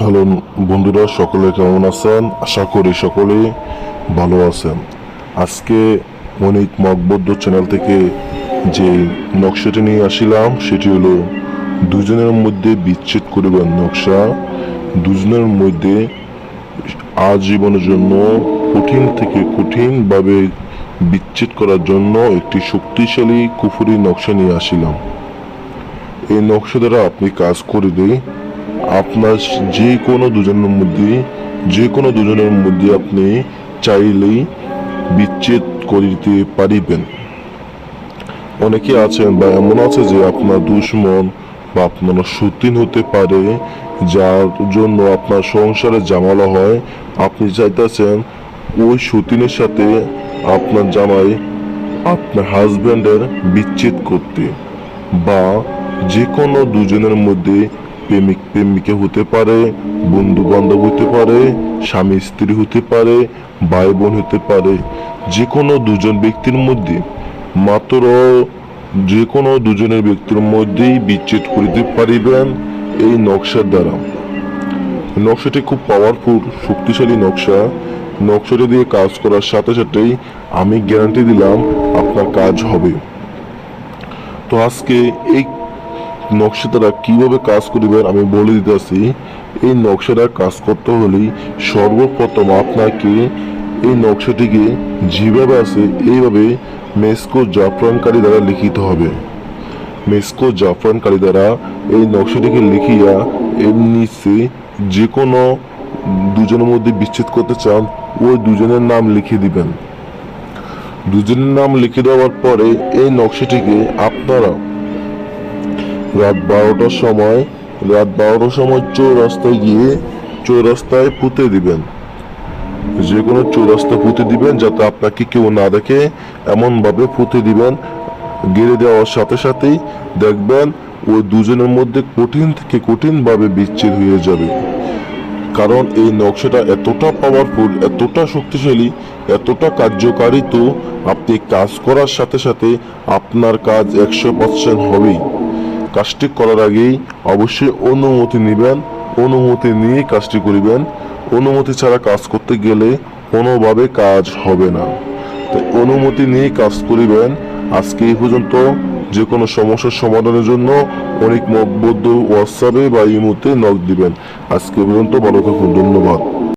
Hello বন্ধুরা, সকলে কেমন আছেন? আশা করি সকলে ভালো আছেন। আজকে অনেক মগবদ্ধ চ্যানেল থেকে যে নকশাটি নিয়ে আসিলাম সেটি হলো দুজনের মধ্যে বিচ্ছেদ করিবার নকশা। দুজনের মধ্যে আজীবনের জন্য কঠিন থেকে কঠিনভাবে বিচ্ছেদ করার জন্য একটি শক্তিশালী কুফুরি নকশা নিয়ে আসিলাম। এই নকশা দ্বারা আপনি কাজ করলে আপনার যে কোনো দুজনের মধ্যে আপনি চাইলেই বিচ্ছেদ করিতে পারিবেন। অনেকে আছেন বা এমন আছে যে আপনার দুশমন বা আপনার সতীন হতে পারে, যার জন্য আপনার সংসারে ঝামেলা হয়। আপনি চাইতেছেন ওই সতীনের সাথে আপনার জামাই, আপনার হাজব্যান্ডের বিচ্ছেদ করতে, বা যে কোনো দুজনের মধ্যে প্রেমিক প্রেমিকা হতে পারে, বন্ধু বান্ধব হতে পারে, স্বামী স্ত্রী হতে পারে, ভাই বোন হতে পারে, যে কোনো দুজন ব্যক্তির মধ্যে মাত্র যে কোনো দুজনের ব্যক্তির মধ্যেই বিচ্ছেদ করিতে পারিবেন এই নকশার দ্বারা। নকশাটি খুব পাওয়ারফুল, শক্তিশালী নকশা। নকশাটি দিয়ে কাজ করার সাথে সাথেই আমি গ্যারান্টি দিলাম আপনার কাজ হবে। তো আজকে এই নকশা দ্বারা কিভাবে কাজ করিবেন আমি বলে দিতেছি। এই নকশাটা কাজ করতে হলে সর্বপ্রথম আপনাকে এই নকশাটিকে যেভাবে আছে এইভাবে মেসকো জাফরানকারী দ্বারা লিখিত হবে। মেসকো জাফরানকারী দ্বারা এই নকশাটিকে লিখিয়া এর নিচে যে কোনো দুজনের মধ্যে বিচ্ছেদ করতে চান ওই দুজনের নাম লিখে দিবেন। দুজনের নাম লিখে দেওয়ার পরে এই নকশাটিকে আপনারা রাত 12টার সময় চৌরাস্তায় গিয়ে চৌরাস্তায় পুঁতে দিবেন। যে কোনো চৌরাস্তা পুঁতে দিবেন যাতে আপনাকে কেউ না দেখে, এমনভাবে পুঁতে দিবেন। গেড়ে দেওয়ার সাথে সাথেই দেখবেন ওই দুজনের মধ্যে কঠিন থেকে কঠিনভাবে বিচ্ছেদ হয়ে যাবে। কারণ এই নকশাটা এতটা পাওয়ারফুল, এতটা শক্তিশালী, এতটা কার্যকারী, তো আপনি কাজ করার সাথে সাথে আপনার কাজ 100% হবেই। কাজটি করার আগেই অবশ্যই অনুমতি নেবেন, অনুমতি নিয়ে কাজটি করিবেন। অনুমতি ছাড়া কাজ করতে গেলে কোনোভাবে কাজ হবে না, তাই অনুমতি নিয়ে কাজ করিবেন। আজকে এই পর্যন্ত। যে কোনো সমস্যার সমাধানের জন্য অনেক মতবদ্ধ হোয়াটসঅ্যাপে বা ইমোতে নক দিবেন। আজকে পর্যন্ত ভালো থাকুন, ধন্যবাদ।